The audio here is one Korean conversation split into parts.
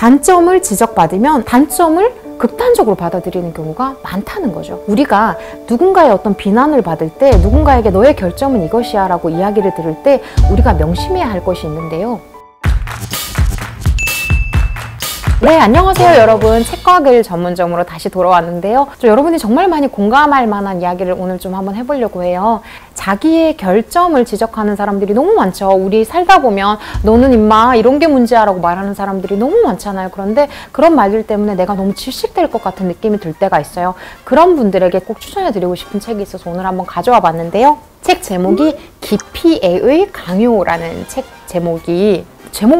단점을 지적받으면 단점을 극단적으로 받아들이는 경우가 많다는 거죠. 우리가 누군가의 어떤 비난을 받을 때, 누군가에게 너의 결점은 이것이야 라고 이야기를 들을 때 우리가 명심해야 할 것이 있는데요. 네, 안녕하세요 여러분. 책과학을 전문점으로 다시 돌아왔는데요. 여러분이 정말 많이 공감할 만한 이야기를 오늘 좀 한번 해보려고 해요. 자기의 결점을 지적하는 사람들이 너무 많죠. 우리 살다 보면 너는 임마 이런 게 문제야 라고 말하는 사람들이 너무 많잖아요. 그런데 그런 말들 때문에 내가 너무 질식될 것 같은 느낌이 들 때가 있어요. 그런 분들에게 꼭 추천해드리고 싶은 책이 있어서 오늘 한번 가져와 봤는데요. 책 제목이 기피애의 강요라는 책 제목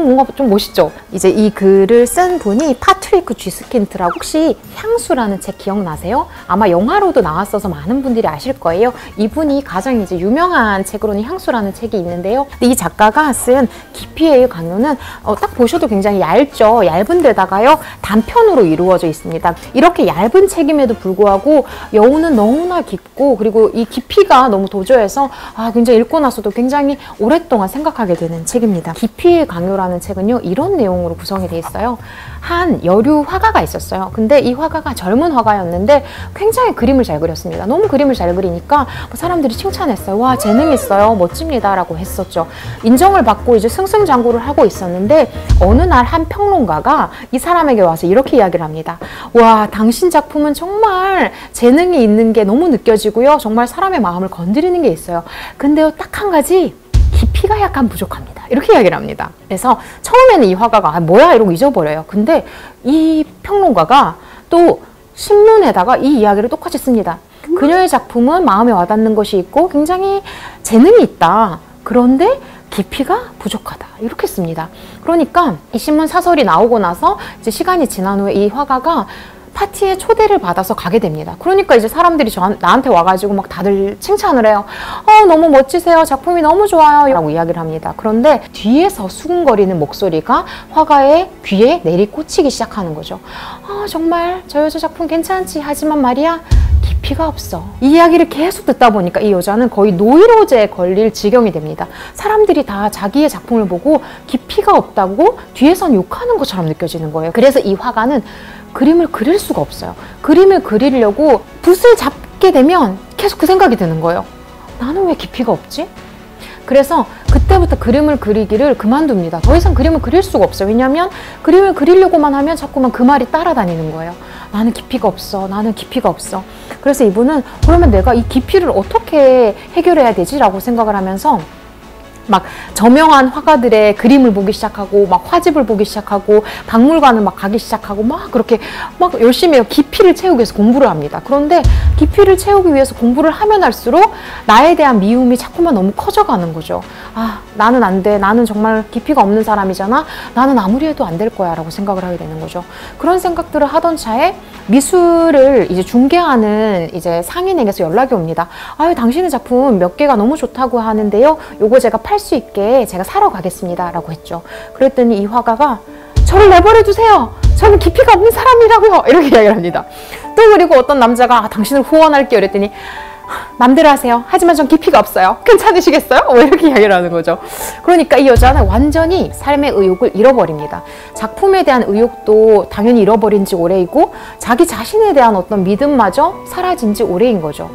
뭔가 좀 멋있죠? 이제 이 글을 쓴 분이 파트리크 G 스킨트라고, 혹시 향수라는 책 기억나세요? 아마 영화로도 나왔어서 많은 분들이 아실 거예요. 이분이 가장 이제 유명한 책으로는 향수라는 책이 있는데요. 이 작가가 쓴 기피애의 강요는 딱 보셔도 굉장히 얇죠. 얇은 데다가요 단편으로 이루어져 있습니다. 이렇게 얇은 책임에도 불구하고 여운은 너무나 깊고, 그리고 이 깊이가 너무 도저해서 굉장히 읽고 나서도 굉장히 오랫동안 생각하게 되는 책입니다. 기피애의 강요라는 책은요, 이런 내용으로 구성이 되어 있어요. 한 여류 화가가 있었어요. 근데 이 화가가 젊은 화가였는데 굉장히 그림을 잘 그렸습니다. 너무 그림을 잘 그리니까 사람들이 칭찬했어요. 와, 재능 있어요. 멋집니다. 라고 했었죠. 인정을 받고 이제 승승장구를 하고 있었는데 어느 날 한 평론가가 이 사람에게 와서 이렇게 이야기를 합니다. 와, 당신 작품은 정말 재능이 있는 게 너무 느껴지고요. 정말 사람의 마음을 건드리는 게 있어요. 근데요, 딱 한 가지, 깊이가 약간 부족합니다. 이렇게 이야기를 합니다. 그래서 처음에는 이 화가가 뭐야 이러고 잊어버려요. 근데 이 평론가가 또 신문에다가 이 이야기를 똑같이 씁니다. 그녀의 작품은 마음에 와닿는 것이 있고 굉장히 재능이 있다. 그런데 깊이가 부족하다. 이렇게 씁니다. 그러니까 이 신문 사설이 나오고 나서 이제 시간이 지난 후에 이 화가가 파티에 초대를 받아서 가게 됩니다. 그러니까 이제 사람들이 나한테 와가지고 막 다들 칭찬을 해요. 너무 멋지세요. 작품이 너무 좋아요. 라고 이야기를 합니다. 그런데 뒤에서 수군거리는 목소리가 화가의 귀에 내리꽂히기 시작하는 거죠. 정말 저 여자 작품 괜찮지? 하지만 말이야, 깊이가 없어. 이 이야기를 계속 듣다 보니까 이 여자는 거의 노이로제에 걸릴 지경이 됩니다. 사람들이 다 자기의 작품을 보고 깊이가 없다고 뒤에선 욕하는 것처럼 느껴지는 거예요. 그래서 이 화가는 그림을 그릴 수가 없어요. 그림을 그리려고 붓을 잡게 되면 계속 그 생각이 드는 거예요. 나는 왜 깊이가 없지? 그래서 그때부터 그림을 그리기를 그만둡니다. 더 이상 그림을 그릴 수가 없어요. 왜냐하면 그림을 그리려고만 하면 자꾸만 그 말이 따라다니는 거예요. 나는 깊이가 없어. 나는 깊이가 없어. 그래서 이분은 그러면 내가 이 깊이를 어떻게 해결해야 되지? 라고 생각을 하면서 막 저명한 화가들의 그림을 보기 시작하고 막 화집을 보기 시작하고 박물관을 막 가기 시작하고 막 그렇게 막 열심히 깊이를 채우기 위해서 공부를 합니다. 그런데 깊이를 채우기 위해서 공부를 하면 할수록 나에 대한 미움이 자꾸만 너무 커져가는 거죠. 나는 안 돼. 나는 정말 깊이가 없는 사람이잖아. 나는 아무리 해도 안 될 거야 라고 생각을 하게 되는 거죠. 그런 생각들을 하던 차에 미술을 이제 중개하는 이제 상인에게서 연락이 옵니다. 당신의 작품 몇 개가 너무 좋다고 하는데요. 요거 제가 팔 수 있게 제가 사러 가겠습니다. 라고 했죠. 그랬더니 이 화가가 저를 내버려 두세요. 저는 깊이가 없는 사람이라고요. 이렇게 이야기를 합니다. 또 그리고 어떤 남자가 당신을 후원할게요. 이랬더니 맘대로 하세요. 하지만 전 깊이가 없어요. 괜찮으시겠어요? 이렇게 이야기를 하는 거죠. 그러니까 이 여자는 완전히 삶의 의욕을 잃어버립니다. 작품에 대한 의욕도 당연히 잃어버린 지 오래이고 자기 자신에 대한 어떤 믿음마저 사라진 지 오래인 거죠.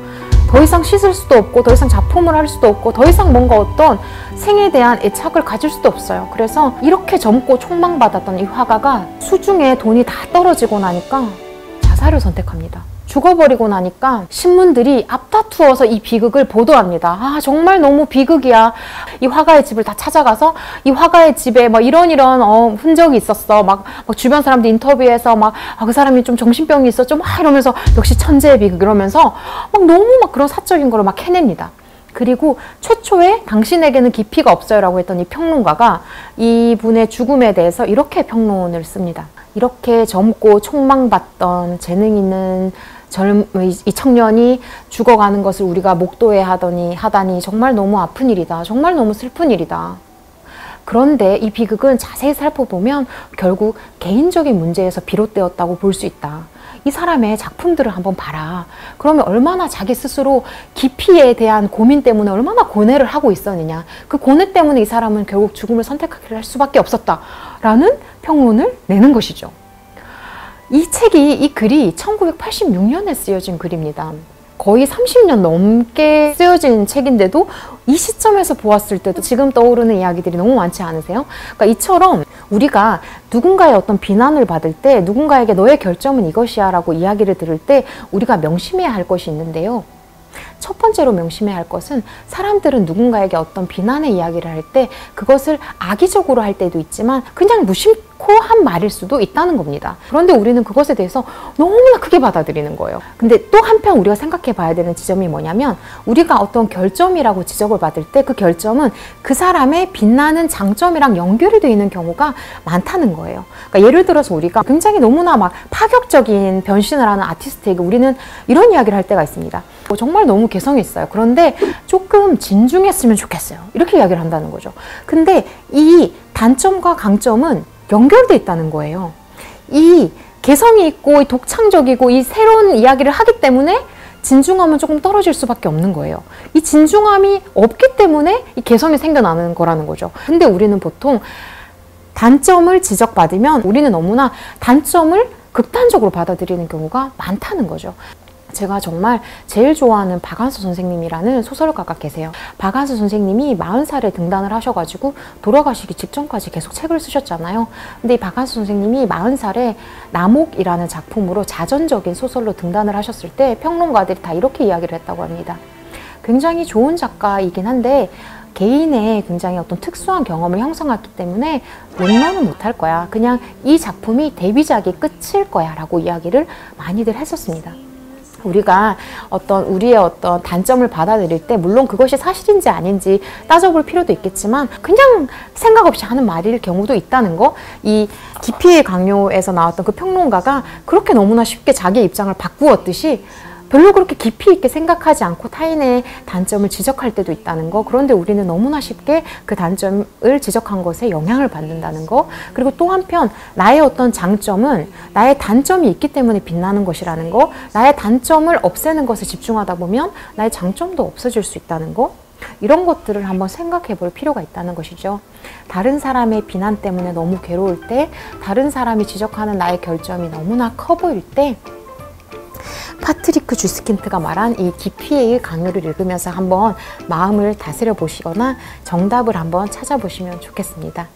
더 이상 씻을 수도 없고 더 이상 작품을 할 수도 없고 더 이상 뭔가 어떤 생에 대한 애착을 가질 수도 없어요. 그래서 이렇게 젊고 촉망받았던 이 화가가 수중에 돈이 다 떨어지고 나니까 자살을 선택합니다. 죽어버리고 나니까 신문들이 앞다투어서 이 비극을 보도합니다. 정말 너무 비극이야. 이 화가의 집을 다 찾아가서 이 화가의 집에 막 이런 흔적이 있었어. 막 주변 사람들 인터뷰에서 그 사람이 좀 정신병이 있었죠. 이러면서 역시 천재의 비극 이러면서 너무 그런 사적인 거를 캐냅니다. 그리고 최초에 당신에게는 깊이가 없어요 라고 했던 이 평론가가 이분의 죽음에 대해서 이렇게 평론을 씁니다. 이렇게 젊고 촉망받던 재능 있는 이 청년이 죽어가는 것을 우리가 목도해야 하다니 정말 너무 아픈 일이다. 정말 너무 슬픈 일이다. 그런데 이 비극은 자세히 살펴보면 결국 개인적인 문제에서 비롯되었다고 볼 수 있다. 이 사람의 작품들을 한번 봐라. 그러면 얼마나 자기 스스로 깊이에 대한 고민 때문에 얼마나 고뇌를 하고 있었느냐. 그 고뇌 때문에 이 사람은 결국 죽음을 선택하기를 할 수밖에 없었다라는 평론을 내는 것이죠. 이 글이 1986년에 쓰여진 글입니다. 거의 30년 넘게 쓰여진 책인데도 이 시점에서 보았을 때도 지금 떠오르는 이야기들이 너무 많지 않으세요? 그러니까 이처럼 우리가 누군가의 어떤 비난을 받을 때 누군가에게 너의 결점은 이것이야 라고 이야기를 들을 때 우리가 명심해야 할 것이 있는데요. 첫 번째로 명심해야 할 것은 사람들은 누군가에게 어떤 비난의 이야기를 할 때 그것을 악의적으로 할 때도 있지만 그냥 무심코 한 말일 수도 있다는 겁니다. 그런데 우리는 그것에 대해서 너무나 크게 받아들이는 거예요. 근데 또 한편 우리가 생각해 봐야 되는 지점이 뭐냐면 우리가 어떤 결점이라고 지적을 받을 때 그 결점은 그 사람의 빛나는 장점이랑 연결이 되어 있는 경우가 많다는 거예요. 그러니까 예를 들어서 우리가 굉장히 너무나 막 파격적인 변신을 하는 아티스트에게 우리는 이런 이야기를 할 때가 있습니다. 정말 너무 개성이 있어요. 그런데 조금 진중했으면 좋겠어요. 이렇게 이야기를 한다는 거죠. 근데 이 단점과 강점은 연결돼 있다는 거예요. 이 개성이 있고 독창적이고 이 새로운 이야기를 하기 때문에 진중함은 조금 떨어질 수밖에 없는 거예요. 이 진중함이 없기 때문에 이 개성이 생겨나는 거라는 거죠. 근데 우리는 보통 단점을 지적받으면 우리는 너무나 단점을 극단적으로 받아들이는 경우가 많다는 거죠. 제가 정말 제일 좋아하는 박완서 선생님이라는 소설가가 계세요. 박완서 선생님이 40살에 등단을 하셔가지고 돌아가시기 직전까지 계속 책을 쓰셨잖아요. 근데 이 박완서 선생님이 40살에 남옥이라는 작품으로 자전적인 소설로 등단을 하셨을 때 평론가들이 다 이렇게 이야기를 했다고 합니다. 굉장히 좋은 작가이긴 한데 개인의 굉장히 어떤 특수한 경험을 형성했기 때문에 롱런은 못할 거야. 그냥 이 작품이 데뷔작이 끝일 거야 라고 이야기를 많이들 했었습니다. 우리가 우리의 어떤 단점을 받아들일 때 물론 그것이 사실인지 아닌지 따져볼 필요도 있겠지만 그냥 생각 없이 하는 말일 경우도 있다는 거. 이 기피의 강요에서 나왔던 그 평론가가 그렇게 너무나 쉽게 자기 입장을 바꾸었듯이 별로 그렇게 깊이 있게 생각하지 않고 타인의 단점을 지적할 때도 있다는 거. 그런데 우리는 너무나 쉽게 그 단점을 지적한 것에 영향을 받는다는 거. 그리고 또 한편 나의 어떤 장점은 나의 단점이 있기 때문에 빛나는 것이라는 거. 나의 단점을 없애는 것에 집중하다 보면 나의 장점도 없어질 수 있다는 거. 이런 것들을 한번 생각해 볼 필요가 있다는 것이죠. 다른 사람의 비난 때문에 너무 괴로울 때, 다른 사람이 지적하는 나의 결점이 너무나 커 보일 때 파트리크 주스킨트가 말한 이 기피의 강요를 읽으면서 한번 마음을 다스려 보시거나 정답을 한번 찾아보시면 좋겠습니다.